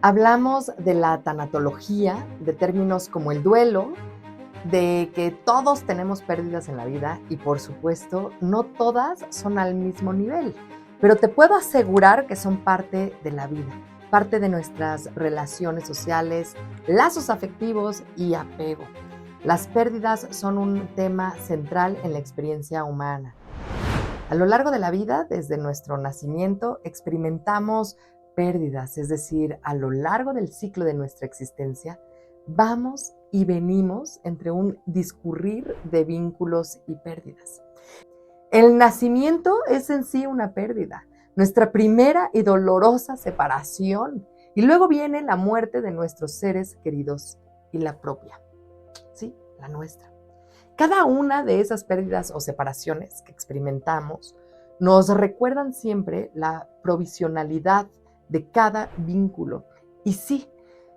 Hablamos de la tanatología, de términos como el duelo, de que todos tenemos pérdidas en la vida y por supuesto no todas son al mismo nivel, pero te puedo asegurar que son parte de la vida, parte de nuestras relaciones sociales, lazos afectivos y apego. Las pérdidas son un tema central en la experiencia humana. A lo largo de la vida, desde nuestro nacimiento, experimentamos pérdidas, es decir, a lo largo del ciclo de nuestra existencia, vamos y venimos entre un discurrir de vínculos y pérdidas. El nacimiento es en sí una pérdida, nuestra primera y dolorosa separación, y luego viene la muerte de nuestros seres queridos y la propia, sí, la nuestra. Cada una de esas pérdidas o separaciones que experimentamos nos recuerdan siempre la provisionalidad de cada vínculo y sí,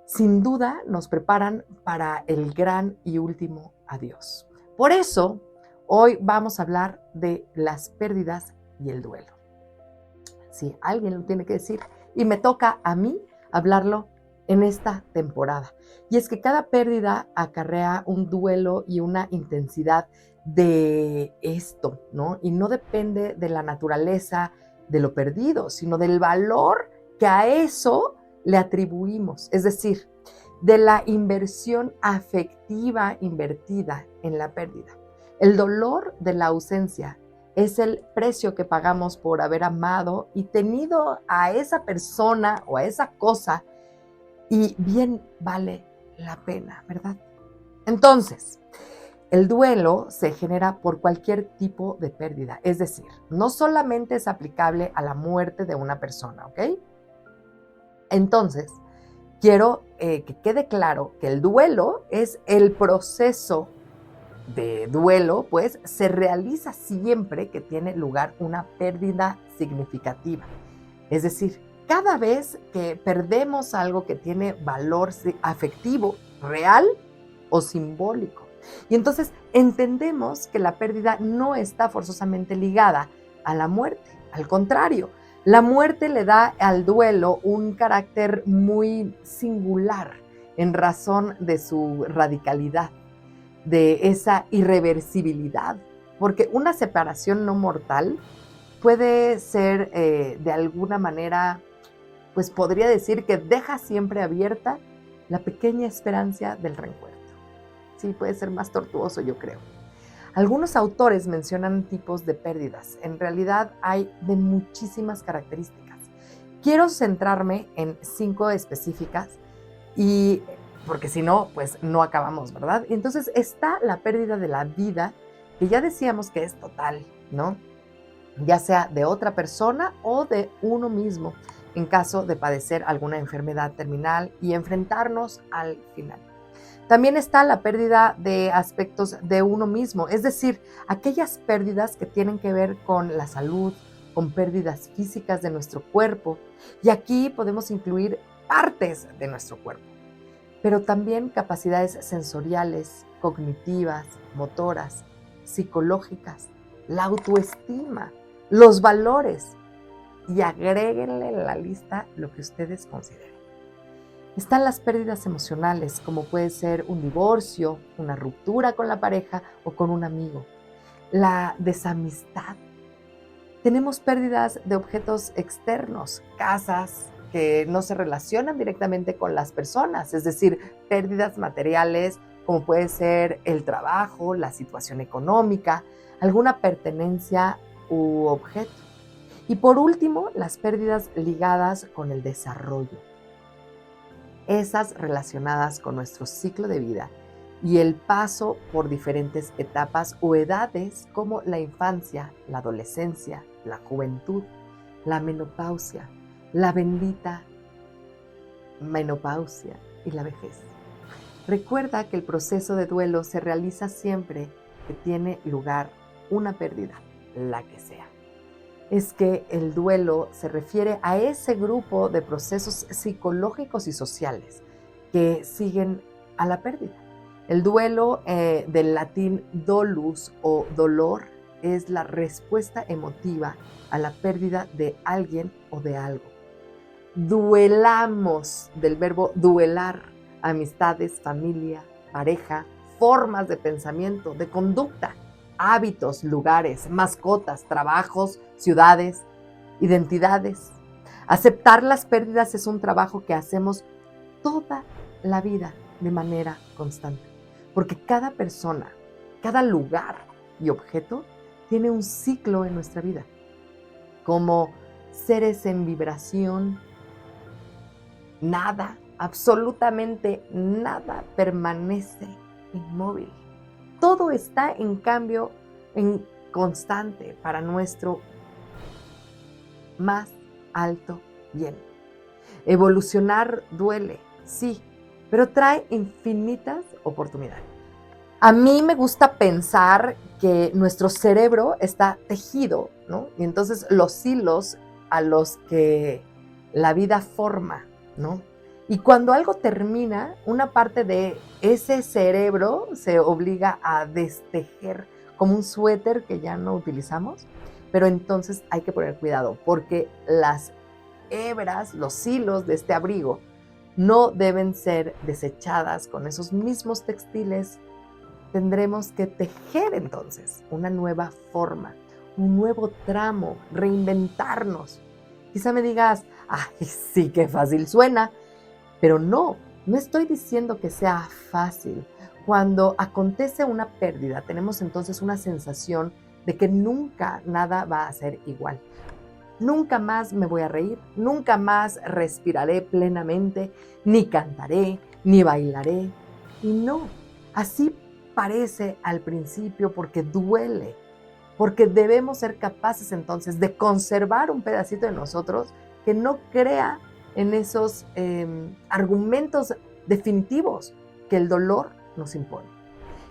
sin duda nos preparan para el gran y último adiós. Por eso, hoy vamos a hablar de las pérdidas y el duelo. Sí, alguien lo tiene que decir y me toca a mí hablarlo en esta temporada. Y es que cada pérdida acarrea un duelo y una intensidad de esto, ¿no? Y no depende de la naturaleza de lo perdido, sino del valor que a eso le atribuimos. Es decir, de la inversión afectiva invertida en la pérdida. El dolor de la ausencia es el precio que pagamos por haber amado y tenido a esa persona o a esa cosa y bien vale la pena, ¿verdad? Entonces, el duelo se genera por cualquier tipo de pérdida, es decir, no solamente es aplicable a la muerte de una persona, ¿ok? Entonces, quiero que quede claro que el duelo es el proceso de duelo, pues se realiza siempre que tiene lugar una pérdida significativa. Es decir, cada vez que perdemos algo que tiene valor afectivo, real o simbólico. Y entonces entendemos que la pérdida no está forzosamente ligada a la muerte. Al contrario, la muerte le da al duelo un carácter muy singular en razón de su radicalidad, de esa irreversibilidad, porque una separación no mortal puede ser de alguna manera, pues podría decir que deja siempre abierta la pequeña esperanza del reencuentro. Sí, puede ser más tortuoso, yo creo. Algunos autores mencionan tipos de pérdidas. En realidad hay de muchísimas características. Quiero centrarme en 5 específicas y porque si no, pues no acabamos, ¿verdad? Y entonces está la pérdida de la vida, que ya decíamos que es total, ¿no? Ya sea de otra persona o de uno mismo, en caso de padecer alguna enfermedad terminal y enfrentarnos al final. También está la pérdida de aspectos de uno mismo, es decir, aquellas pérdidas que tienen que ver con la salud, con pérdidas físicas de nuestro cuerpo, y aquí podemos incluir partes de nuestro cuerpo, pero también capacidades sensoriales, cognitivas, motoras, psicológicas, la autoestima, los valores, y agréguenle a la lista lo que ustedes consideren. Están las pérdidas emocionales, como puede ser un divorcio, una ruptura con la pareja o con un amigo. La desamistad. Tenemos pérdidas de objetos externos, casas que no se relacionan directamente con las personas, es decir, pérdidas materiales, como puede ser el trabajo, la situación económica, alguna pertenencia u objeto. Y por último, las pérdidas ligadas con el desarrollo, esas relacionadas con nuestro ciclo de vida y el paso por diferentes etapas o edades como la infancia, la adolescencia, la juventud, la menopausia, la bendita menopausia y la vejez. Recuerda que el proceso de duelo se realiza siempre que tiene lugar una pérdida, la que sea. Es que el duelo se refiere a ese grupo de procesos psicológicos y sociales que siguen a la pérdida. El duelo, del latín dolus o dolor, es la respuesta emotiva a la pérdida de alguien o de algo. duelamos, del verbo duelar, amistades, familia, pareja, formas de pensamiento, de conducta, hábitos, lugares, mascotas, trabajos, ciudades, identidades. Aceptar las pérdidas es un trabajo que hacemos toda la vida de manera constante, porque cada persona, cada lugar y objeto tiene un ciclo en nuestra vida. Como seres en vibración, nada, absolutamente nada permanece inmóvil. Todo está en cambio, en constante para nuestro más alto bien. Evolucionar duele, sí, pero trae infinitas oportunidades. A mí me gusta pensar que nuestro cerebro está tejido, ¿no? Y entonces los hilos a los que la vida forma, ¿no? Y cuando algo termina, una parte de ese cerebro se obliga a destejer como un suéter que ya no utilizamos, pero entonces hay que poner cuidado porque las hebras, los hilos de este abrigo no deben ser desechadas con esos mismos textiles. Tendremos que tejer entonces una nueva forma, un nuevo tramo, reinventarnos. Quizá me digas, ay, sí, qué fácil suena, pero no estoy diciendo que sea fácil. Cuando acontece una pérdida, tenemos entonces una sensación de que nunca nada va a ser igual. Nunca más me voy a reír, nunca más respiraré plenamente, ni cantaré, ni bailaré. Y no, así parece al principio porque duele, porque debemos ser capaces entonces de conservar un pedacito de nosotros que no crea en esos argumentos definitivos que el dolor nos impone.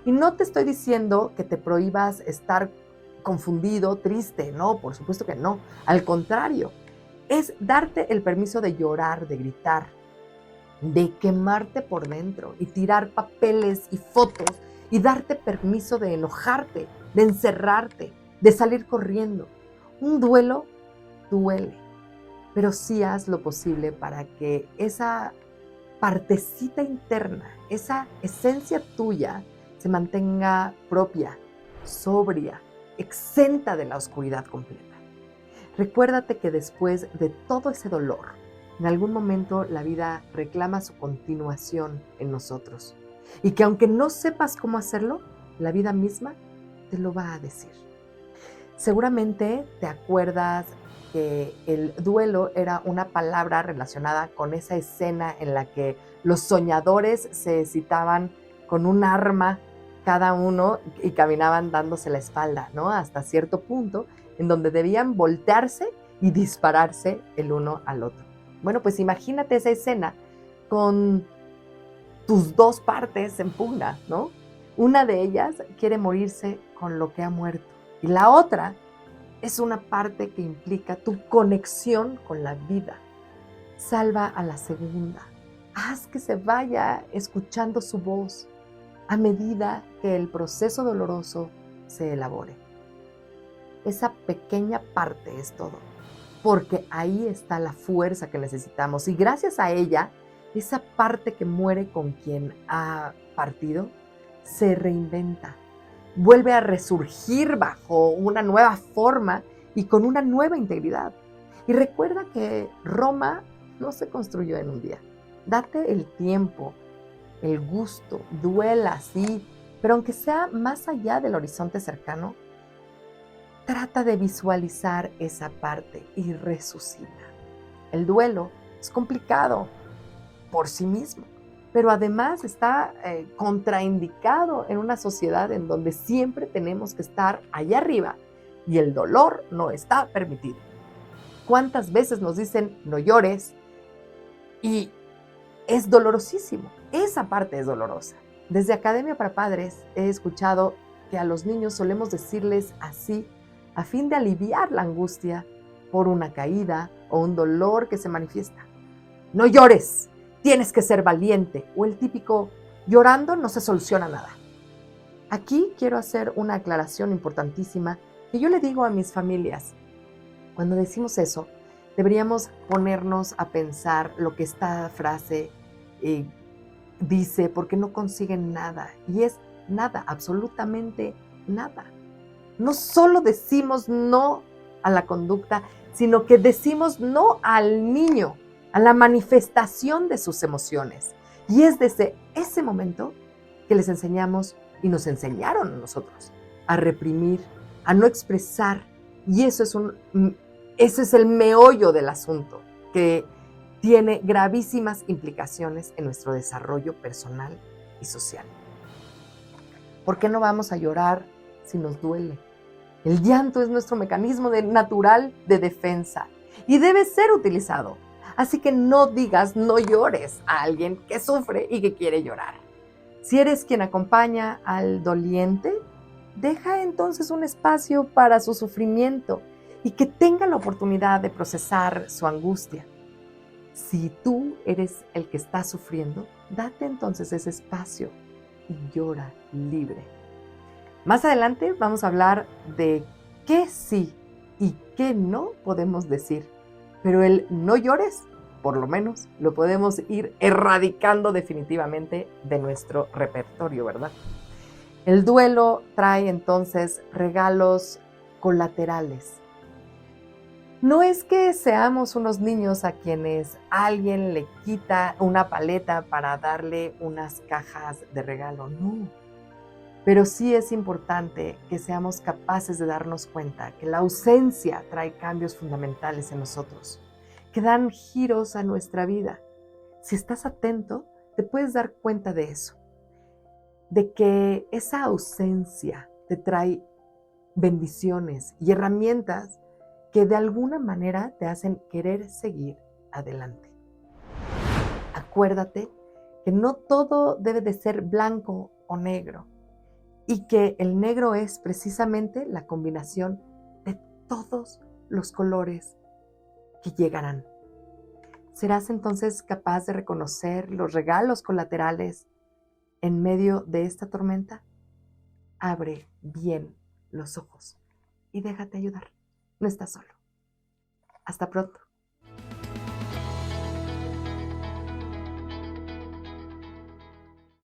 Y no te estoy diciendo que te prohíbas estar confundido, triste, no, por supuesto que no. Al contrario, es darte el permiso de llorar, de gritar, de quemarte por dentro y tirar papeles y fotos y darte permiso de enojarte, de encerrarte, de salir corriendo. Un duelo duele, pero sí haz lo posible para que esa partecita interna, esa esencia tuya se mantenga propia, sobria, exenta de la oscuridad completa. Recuérdate que después de todo ese dolor, en algún momento la vida reclama su continuación en nosotros. Y que aunque no sepas cómo hacerlo, la vida misma te lo va a decir. Seguramente te acuerdas que el duelo era una palabra relacionada con esa escena en la que los soñadores se citaban con un arma cada uno y caminaban dándose la espalda, ¿no? Hasta cierto punto en donde debían voltearse y dispararse el uno al otro. Bueno, pues imagínate esa escena con tus dos partes en pugna, ¿no? Una de ellas quiere morirse con lo que ha muerto y la otra es una parte que implica tu conexión con la vida. Salva a la segunda. Haz que se vaya escuchando su voz a medida que el proceso doloroso se elabore. Esa pequeña parte es todo, porque ahí está la fuerza que necesitamos y gracias a ella, esa parte que muere con quien ha partido se reinventa. Vuelve a resurgir bajo una nueva forma y con una nueva integridad. Y recuerda que Roma no se construyó en un día. Date el tiempo, el gusto, duela, sí, pero aunque sea más allá del horizonte cercano, trata de visualizar esa parte y resucita. El duelo es complicado por sí mismo, pero además está contraindicado en una sociedad en donde siempre tenemos que estar allá arriba y el dolor no está permitido. ¿Cuántas veces nos dicen no llores? Y es dolorosísimo, esa parte es dolorosa. Desde Academia para Padres he escuchado que a los niños solemos decirles así a fin de aliviar la angustia por una caída o un dolor que se manifiesta. No llores, tienes que ser valiente. O el típico, llorando no se soluciona nada. Aquí quiero hacer una aclaración importantísima que yo le digo a mis familias. Cuando decimos eso, deberíamos ponernos a pensar lo que esta frase dice, porque no consiguen nada. Y es nada, absolutamente nada. No solo decimos no a la conducta, sino que decimos no al niño, a la manifestación de sus emociones. Y es desde ese momento que les enseñamos y nos enseñaron a nosotros a reprimir, a no expresar. Y ese es el meollo del asunto, que tiene gravísimas implicaciones en nuestro desarrollo personal y social. ¿Por qué no vamos a llorar si nos duele? El llanto es nuestro mecanismo natural de defensa y debe ser utilizado. Así que no digas no llores a alguien que sufre y que quiere llorar. Si eres quien acompaña al doliente, deja entonces un espacio para su sufrimiento y que tenga la oportunidad de procesar su angustia. Si tú eres el que está sufriendo, date entonces ese espacio y llora libre. Más adelante vamos a hablar de qué sí y qué no podemos decir, pero el no llores, por lo menos, lo podemos ir erradicando definitivamente de nuestro repertorio, ¿verdad? El duelo trae entonces regalos colaterales. No es que seamos unos niños a quienes alguien le quita una paleta para darle unas cajas de regalo, no. Pero sí es importante que seamos capaces de darnos cuenta que la ausencia trae cambios fundamentales en nosotros, que dan giros a nuestra vida. Si estás atento, te puedes dar cuenta de eso, de que esa ausencia te trae bendiciones y herramientas que de alguna manera te hacen querer seguir adelante. Acuérdate que no todo debe de ser blanco o negro y que el negro es precisamente la combinación de todos los colores que llegarán. ¿Serás entonces capaz de reconocer los regalos colaterales en medio de esta tormenta? Abre bien los ojos y déjate ayudar. No estás solo. Hasta pronto.